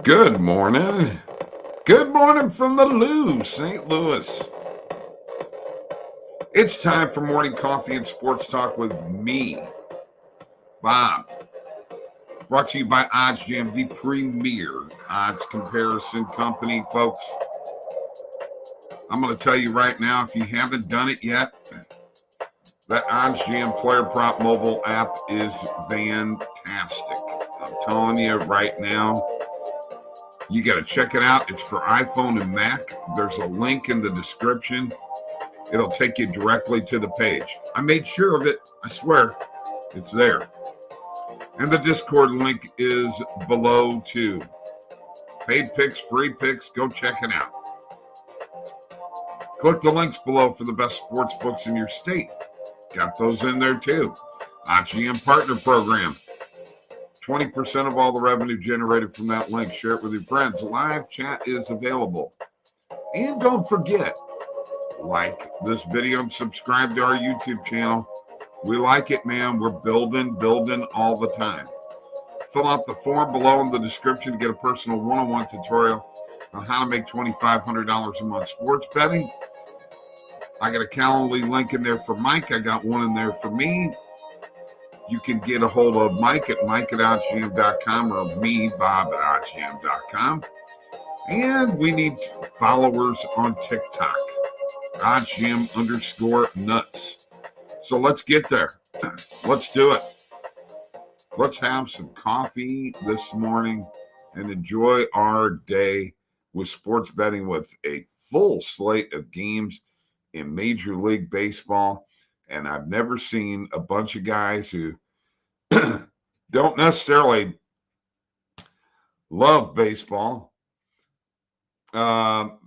Good morning. Good morning from the Lou, St. Louis. It's time for morning coffee and sports talk with me, Bob. Brought to you by OddsJam, the premier odds comparison company, folks. I'm going to tell you right now, if you haven't done it yet, that OddsJam Player Prop mobile app is fantastic. I'm telling you right now, you got to check it out. It's for iPhone and Mac. There's a link in the description. It'll take you directly to the page. I made sure of it. I swear. It's there. And the Discord link is below too. Paid picks, free picks, go check it out. Click the links below for the best sports books in your state. Got those in there too. OddsJam Partner Program. 20% of all the revenue generated from that link. Share it with your friends. Live chat is available. And don't forget, like this video and subscribe to our YouTube channel. We like it, man. We're building all the time. Fill out the form below in the description to get a personal one-on-one tutorial on how to make $2,500 a month sports betting. I got a Calendly link in there for Mike. I got one in there for me. You can get a hold of Mike at mike@oddsjam.com or me, Bob, at oddsjam.com. And we need followers on TikTok. OddsJam_nuts. So let's get there. Let's do it. Let's have some coffee this morning and enjoy our day with sports betting with a full slate of games in Major League Baseball. And I've never seen a bunch of guys who don't necessarily love baseball. So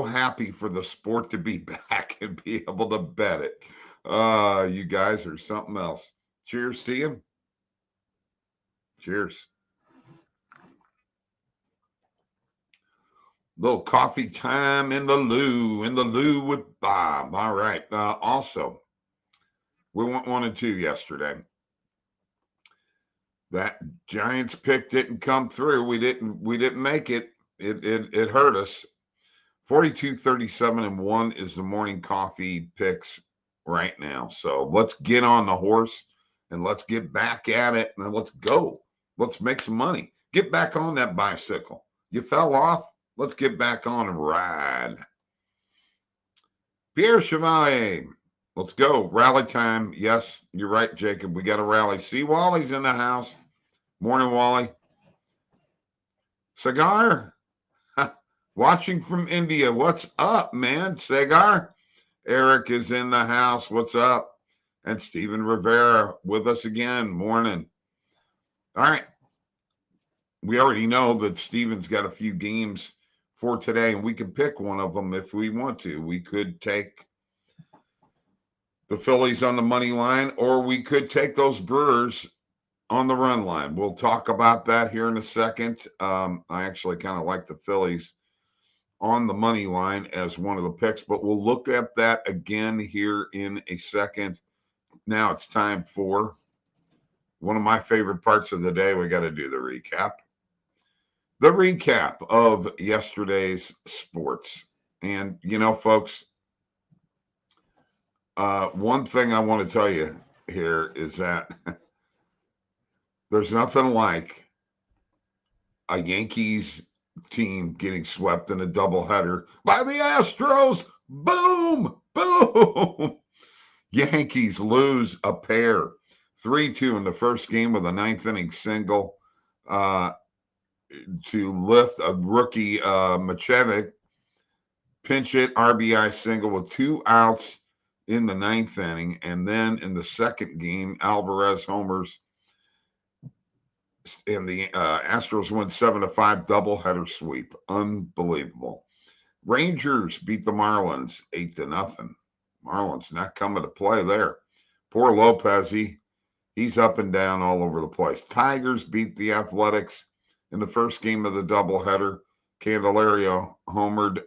happy for the sport to be back and be able to bet it. You guys are something else. Cheers to you. Cheers. Little coffee time in the Lou with Bob. All right. Also, we went 1-2 yesterday. That Giants pick didn't come through. We didn't make it. It hurt us. 42-37-1 is the morning coffee picks right now. So let's get on the horse and let's get back at it and let's go. Let's make some money. Get back on that bicycle. You fell off. Let's get back on and ride. Pierre Chevalier. Let's go. Rally time. Yes, you're right, Jacob. We got a rally. See, Wally's in the house. Morning, Wally. Cigar. Watching from India. What's up, man? Cigar. Eric is in the house. What's up? And Steven Rivera with us again. Morning. All right. We already know that Steven's got a few games for today, and we can pick one of them if we want to. We could take the Phillies on the money line, or we could take those Brewers on the run line. We'll talk about that here in a second. I actually kind of like the Phillies on the money line as one of the picks, but we'll look at that again here in a second. Now it's time for one of my favorite parts of the day. We got to do the recap. The recap of yesterday's sports. And, you know, folks, one thing I want to tell you here is that there's nothing like a Yankees team getting swept in a doubleheader by the Astros. Boom, boom. Yankees lose a pair, 3-2 in the first game with a ninth inning single to lift a rookie Machevic, pinch hit RBI single with 2 outs in the ninth inning. And then in the second game, Alvarez homers and the Astros win 7-5 doubleheader sweep. Unbelievable. Rangers beat the Marlins 8-0. Marlins not coming to play there. Poor Lopez, he's up and down all over the place. Tigers beat the Athletics in the first game of the doubleheader. Candelario homered.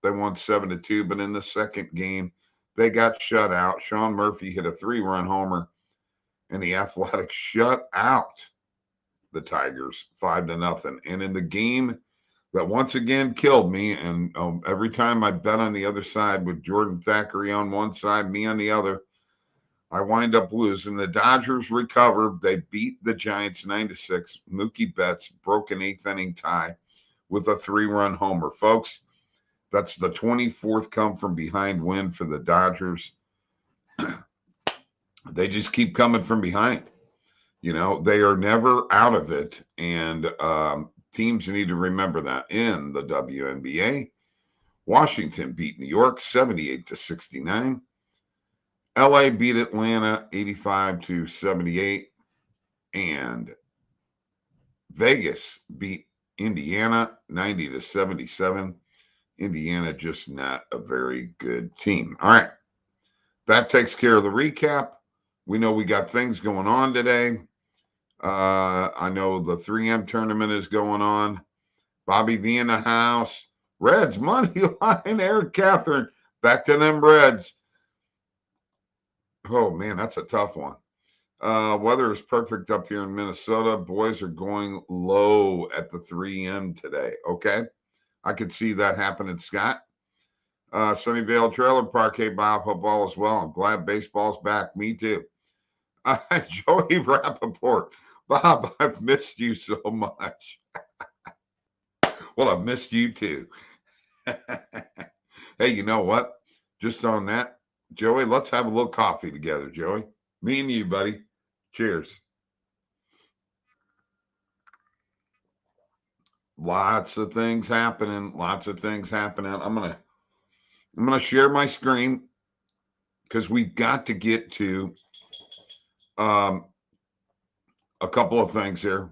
They won 7-2, but in the second game, they got shut out. Sean Murphy hit a 3-run homer, and the Athletics shut out the Tigers 5-0. And in the game that once again killed me, and every time I bet on the other side with Jordan Thackeray on one side, me on the other, I wind up losing. The Dodgers recovered. They beat the Giants 9-6. Mookie Betts broke an eighth-inning tie with a 3-run homer. Folks, that's the 24th come-from-behind win for the Dodgers. They just keep coming from behind. You know, they are never out of it, and teams need to remember that. In the WNBA, Washington beat New York 78-69. LA beat Atlanta 85-78. And Vegas beat Indiana 90-77. Indiana just not a very good team. All right. That takes care of the recap. We know we got things going on today. I know the 3M tournament is going on. Bobby V in the house. Reds money line. Eric Catherine. Back to them Reds. Oh, man, that's a tough one. Weather is perfect up here in Minnesota. Boys are going low at the 3M today. Okay. I could see that happening, Scott. Sunnyvale Trailer Park, hey, Bob, football as well. I'm glad baseball's back. Me too. Joey Rappaport. Bob, I've missed you so much. Well, I've missed you too. Hey, you know what? Just on that, Joey, let's have a little coffee together, Joey. Me and you, buddy. Cheers. Lots of things happening. Lots of things happening. I'm gonna share my screen because we've got to get to a couple of things here.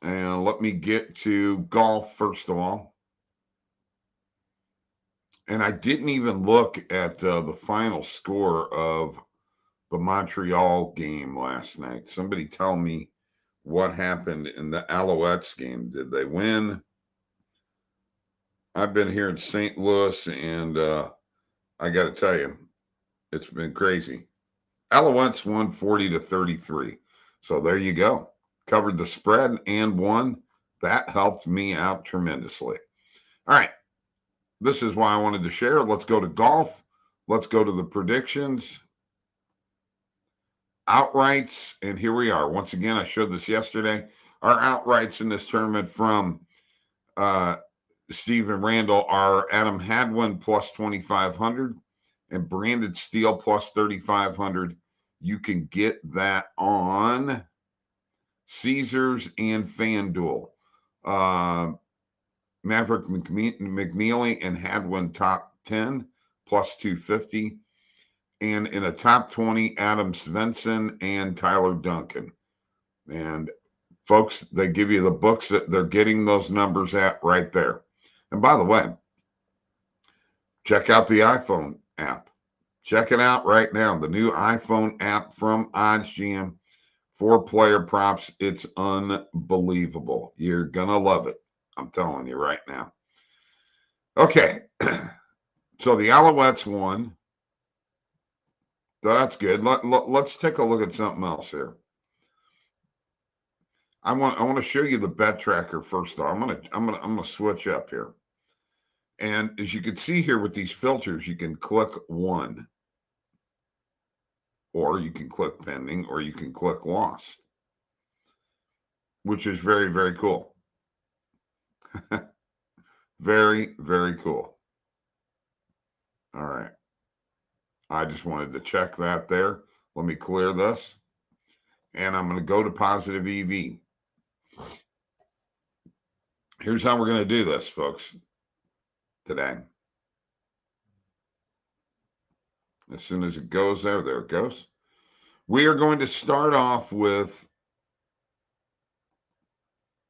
And let me get to golf first of all. And I didn't even look at the final score of the Montreal game last night. Somebody tell me what happened in the Alouettes game. Did they win? I've been here in St. Louis, and I got to tell you, it's been crazy. Alouettes won 40-33. So there you go. Covered the spread and won. That helped me out tremendously. All right. This is why I wanted to share. Let's go to golf. Let's go to the predictions. Outrights. And here we are. Once again, I showed this yesterday. Our outrights in this tournament from Steve and Randall are Adam Hadwin plus 2,500 and Brandon Steele plus 3,500. You can get that on Caesars and FanDuel. Maverick McNeely and Hadwin top 10 plus 250. And in a top 20, Adam Svensson and Tyler Duncan. And folks, they give you the books that they're getting those numbers at right there. And by the way, check out the iPhone app. Check it out right now. The new iPhone app from OddsJam for player props. It's unbelievable. You're going to love it. I'm telling you right now. Okay. So the Alouettes won. So that's good. Let's take a look at something else here. I want to show you the bet tracker first. I'm gonna switch up here. And as you can see here with these filters, you can click one, or you can click pending, or you can click lost, which is very, very cool. Very, very cool. All right. I just wanted to check that there. Let me clear this. And I'm going to go to positive EV. Here's how we're going to do this, folks, today. As soon as it goes there it goes. We are going to start off with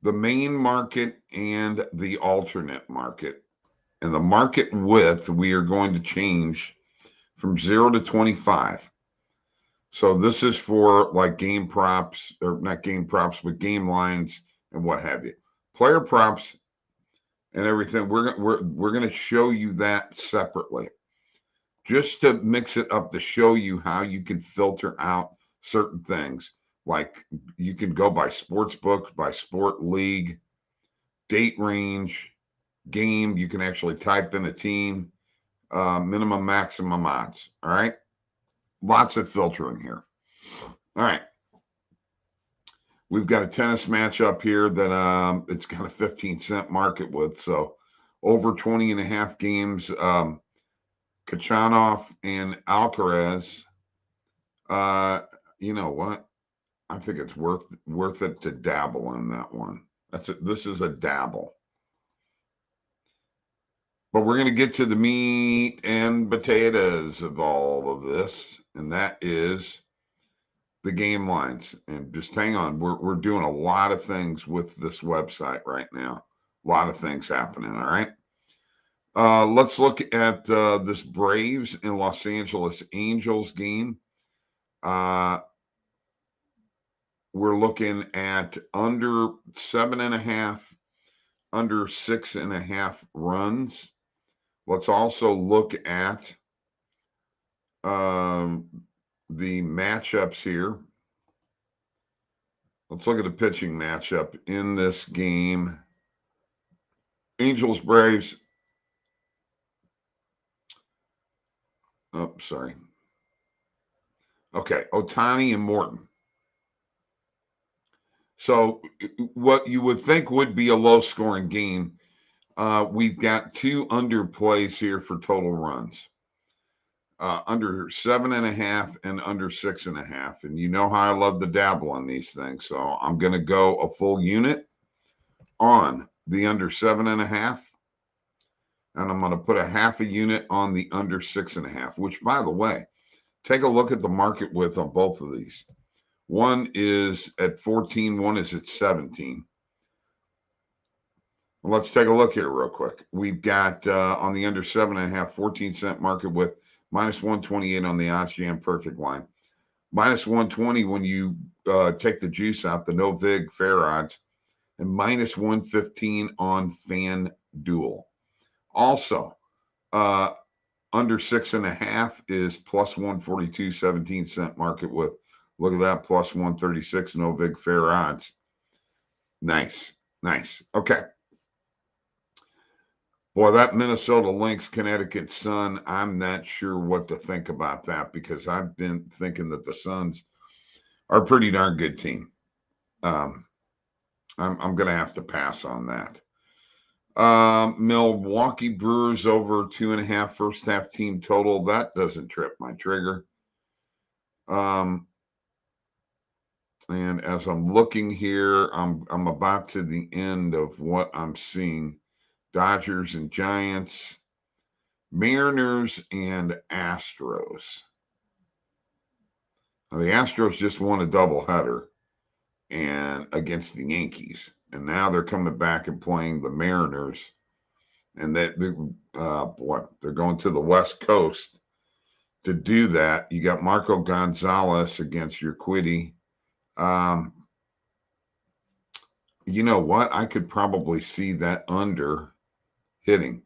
the main market and the alternate market. And the market width, we are going to change from 0 to 25. So this is for like game props, or not game props, but game lines and what have you. Player props and everything. We're going to show you that separately. just to mix it up to show you how you can filter out certain things. Like you can go by sports books, by sport league, date range, game. You can actually type in a team, minimum, maximum odds. All right. Lots of filtering here. All right. We've got a tennis matchup here that it's got a 15-cent market with. So over 20 and a half games, Kachanov and Alcaraz. You know what? I think it's worth it to dabble in that one. That's it. This is a dabble. But we're going to get to the meat and potatoes of all of this, and that is the game lines. And just hang on. We're doing a lot of things with this website right now. A lot of things happening, all right? Let's look at this Braves and Los Angeles Angels game. We're looking at under 7.5, under 6.5 runs. Let's also look at the matchups here. Let's look at the pitching matchup in this game. Angels, Braves. Oh, sorry. Okay, Ohtani and Morton. So what you would think would be a low-scoring game, we've got two underplays here for total runs. Under 7.5 and under 6.5. And you know how I love to dabble on these things. So I'm going to go a full unit on the under 7.5. And I'm going to put a half a unit on the under 6.5, which, by the way, take a look at the market width on both of these. One is at 14, one is at 17. Well, let's take a look here real quick. We've got on the under 7.5, 14-cent market width, minus 128 on the OddsJam perfect line. Minus 120 when you take the juice out, the no vig fair odds, and minus 115 on FanDuel. Also, under 6.5 is plus 142, 17-cent market width. Look at that, plus 136, no vig fair odds. Nice, nice. Okay. Boy, that Minnesota Lynx, Connecticut Sun, I'm not sure what to think about that because I've been thinking that the Suns are a pretty darn good team. I'm going to have to pass on that. Milwaukee Brewers over 2.5 first half team total. That doesn't trip my trigger. And as I'm looking here, I'm about to the end of what I'm seeing. Dodgers and Giants, Mariners and Astros. Now, the Astros just won a doubleheader and against the Yankees, and now they're coming back and playing the Mariners, and they're going to the West Coast to do that. You got Marco Gonzalez against Urquidy. You know what? I could probably see that under hitting.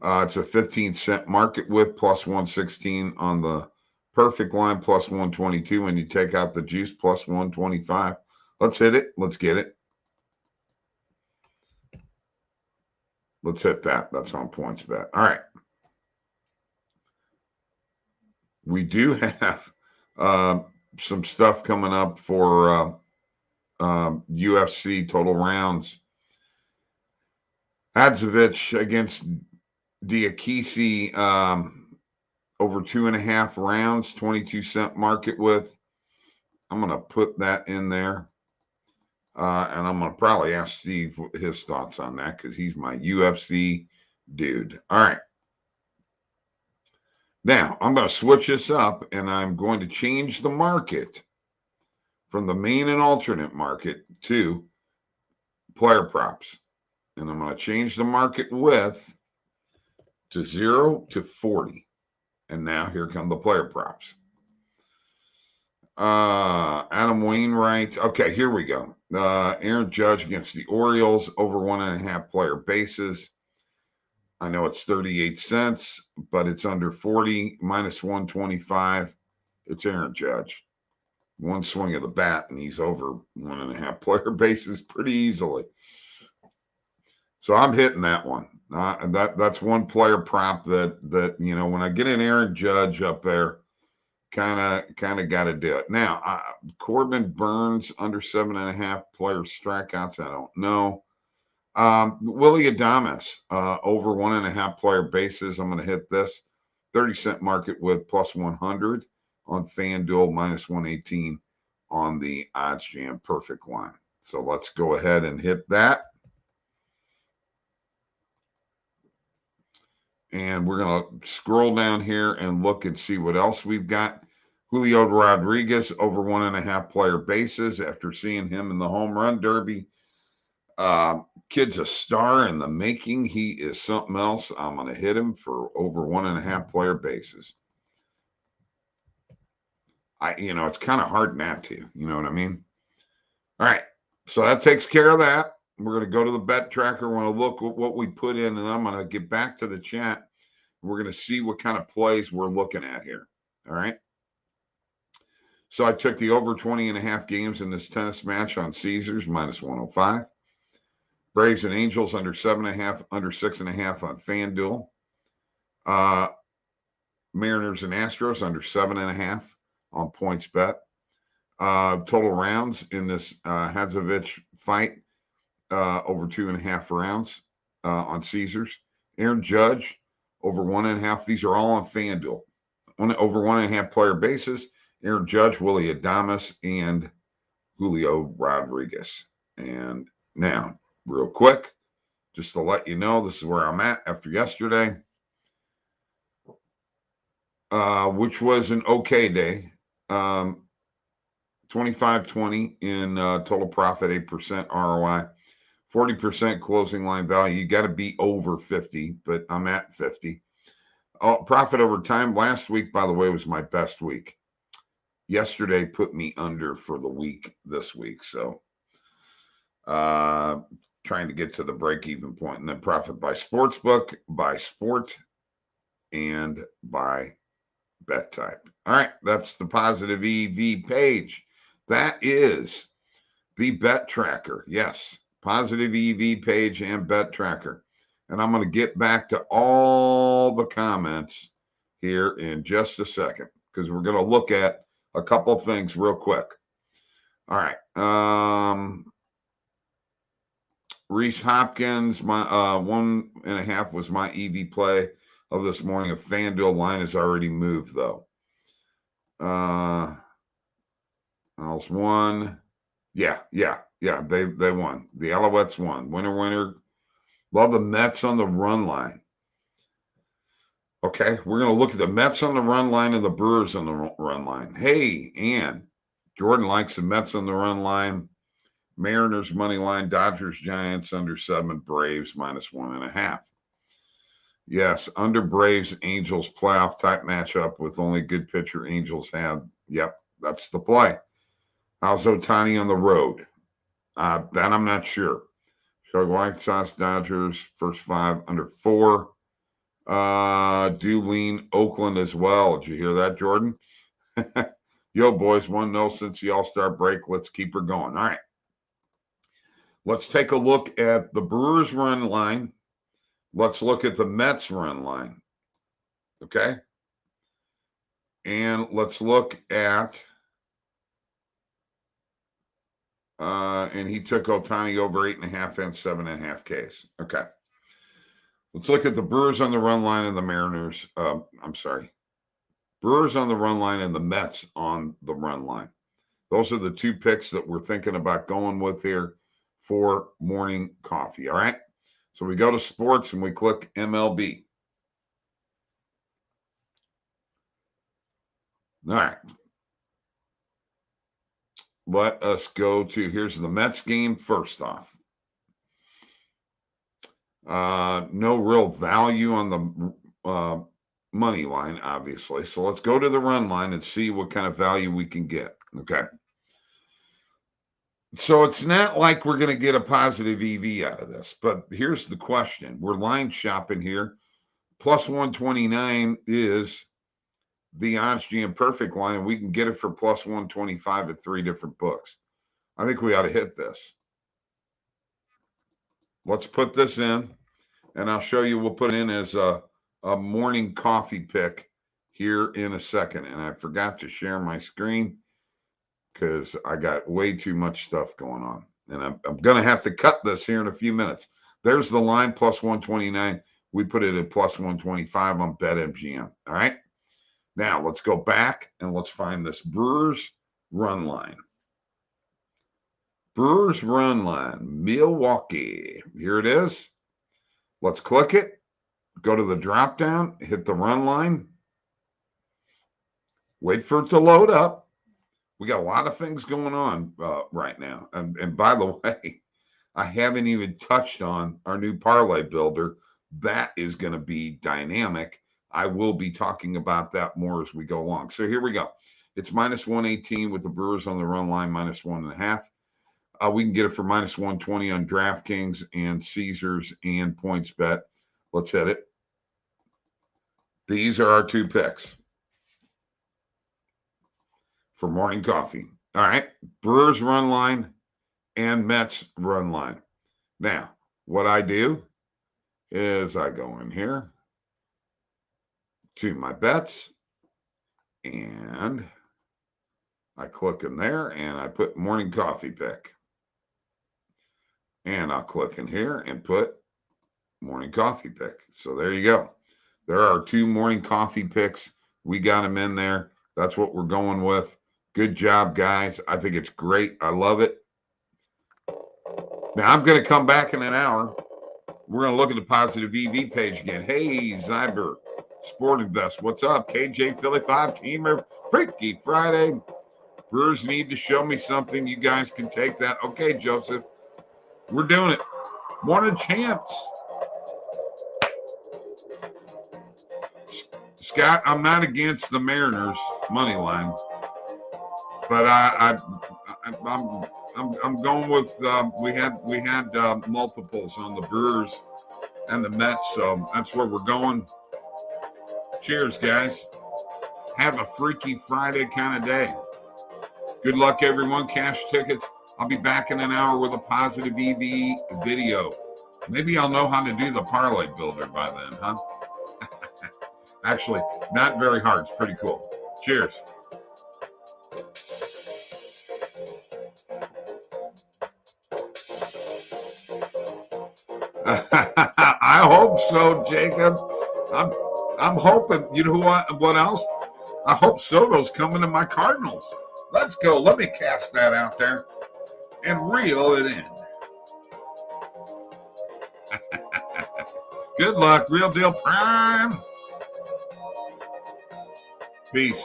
It's a 15-cent market width, plus 116 on the perfect line, plus 122. When you take out the juice, plus 125. Let's hit it. Let's get it. Let's hit that. That's on points bet. All right. We do have some stuff coming up for UFC total rounds. Hadzovic against Diakisi, over 2.5 rounds, 22-cent market width. I'm going to put that in there. And I'm going to probably ask Steve his thoughts on that because he's my UFC dude. All right. Now, I'm going to switch this up, and I'm going to change the market from the main and alternate market to player props. And I'm going to change the market width to 0 to 40. And now here come the player props. Adam Wainwright. Okay, here we go. Aaron Judge against the Orioles, over 1.5 player bases. I know it's 38 cents, but it's under 40, minus 125. It's Aaron Judge. One swing of the bat, and he's over 1.5 player bases pretty easily. So I'm hitting that one. That's one player prop that when I get an Aaron Judge up there, kind of got to do it. Now, Corbin Burns under 7.5 player strikeouts. I don't know. Willie Adames over 1.5 player bases. I'm going to hit this 30-cent market with plus 100 on FanDuel, minus 118 on the OddsJam perfect line. So let's go ahead and hit that. And we're going to scroll down here and look and see what else we've got. Julio Rodriguez over 1.5 player bases after seeing him in the home run derby. Kid's a star in the making. He is something else. I'm going to hit him for over 1.5 player bases. It's kind of hard not to, you know what I mean? All right. So that takes care of that. We're going to go to the bet tracker. We're going to look at what we put in, and I'm going to get back to the chat. We're going to see what kind of plays we're looking at here. All right. So I took the over 20.5 games in this tennis match on Caesars, minus 105. Braves and Angels under 7.5, under 6.5 on FanDuel. Mariners and Astros under 7.5 on PointsBet. Total rounds in this Hadzovic fight, over 2.5 rounds on Caesars. Aaron Judge over 1.5. These are all on FanDuel. Over 1.5 player bases. Aaron Judge, Willie Adames, and Julio Rodriguez. And now, real quick, just to let you know, this is where I'm at after yesterday, which was an okay day. 25-20 in total profit, 8% ROI, 40% closing line value. You got to be over 50, but I'm at 50. Profit over time. Last week, by the way, was my best week. Yesterday put me under for the week this week. So trying to get to the break-even point, and then profit by sportsbook, by sport, and by bet type. All right, that's the positive EV page. That is the bet tracker. Yes, positive EV page and bet tracker. And I'm going to get back to all the comments here in just a second, because we're going to look at a couple of things real quick. All right. Reese Hopkins, my 1.5 was my EV play of this morning. A FanDuel line has already moved, though. Else won. Yeah, they won. The Alouettes won. Winner. Love the Mets on the run line. Okay, we're going to look at the Mets on the run line and the Brewers on the run line. Hey, Ann, Jordan likes the Mets on the run line. Mariners money line, Dodgers, Giants under 7, Braves minus 1.5. Yes, under Braves, Angels playoff type matchup with only good pitcher Angels have. Yep, that's the play. How's Ohtani on the road? That I'm not sure. Chicago White Sox, Dodgers, first 5 under 4. Do lean Oakland as well. Did you hear that, Jordan? Yo, boys, 1-0 since the All-Star break. Let's keep her going. All right. Let's take a look at the Brewers run line. Let's look at the Mets run line. Okay. And let's look at, and he took Ohtani over 8.5 and 7.5 Ks. Okay. Let's look at the Brewers on the run line and the Mariners. Brewers on the run line and the Mets on the run line. Those are the two picks that we're thinking about going with here for morning coffee. All right. So we go to sports and we click MLB. All right. Let us go to, here's the Mets game first off. No real value on the money line, obviously. So let's go to the run line and see what kind of value we can get. Okay. So it's not like we're going to get a positive EV out of this, but here's the question. We're line shopping here. Plus 129 is the OddsJam perfect line, and we can get it for plus 125 at 3 different books. I think we ought to hit this. Let's put this in, and I'll show you. We'll put it in as a morning coffee pick here in a second. And I forgot to share my screen because I got way too much stuff going on. And I'm going to have to cut this here in a few minutes. There's the line, plus 129. We put it at plus 125 on BetMGM. All right. Now let's go back and let's find this Brewers run line. Brewers run line, Milwaukee. Here it is. Let's click it. Go to the drop down, hit the run line. Wait for it to load up. We got a lot of things going on right now. And by the way, I haven't even touched on our new parlay builder. That is going to be dynamic. I will be talking about that more as we go along. So here we go. It's minus 118 with the Brewers on the run line, minus 1.5. We can get it for minus 120 on DraftKings and Caesars and PointsBet. Let's hit it. These are our 2 picks for morning coffee. All right. Brewers run line and Mets run line. Now, what I do is I go in here to my bets and I click in there and I put morning coffee pick. And I'll click in here and put morning coffee pick. So there you go. There are 2 morning coffee picks. We got them in there. That's what we're going with. Good job, guys. I think it's great. I love it. Now, I'm going to come back in an hour. We're going to look at the positive EV page again. Hey, Zyber, Sport Invest. What's up? KJ Philly 5 Teamer. Freaky Friday. Brewers need to show me something. You guys can take that. Okay, Joseph. We're doing it. Morning champs. Scott, I'm not against the Mariners money line, but I'm going with we had multiples on the Brewers and the Mets, so that's where we're going. Cheers, guys. Have a freaky Friday kind of day. Good luck, everyone. Cash tickets. I'll be back in an hour with a positive EV video. Maybe I'll know how to do the parlay builder by then, huh? Actually, not very hard. It's pretty cool. Cheers. I hope so, Jacob. I'm hoping. You know what else? I hope Soto's coming to my Cardinals. Let's go. Let me cast that out there and reel it in. Good luck. Real Deal Prime. Peace.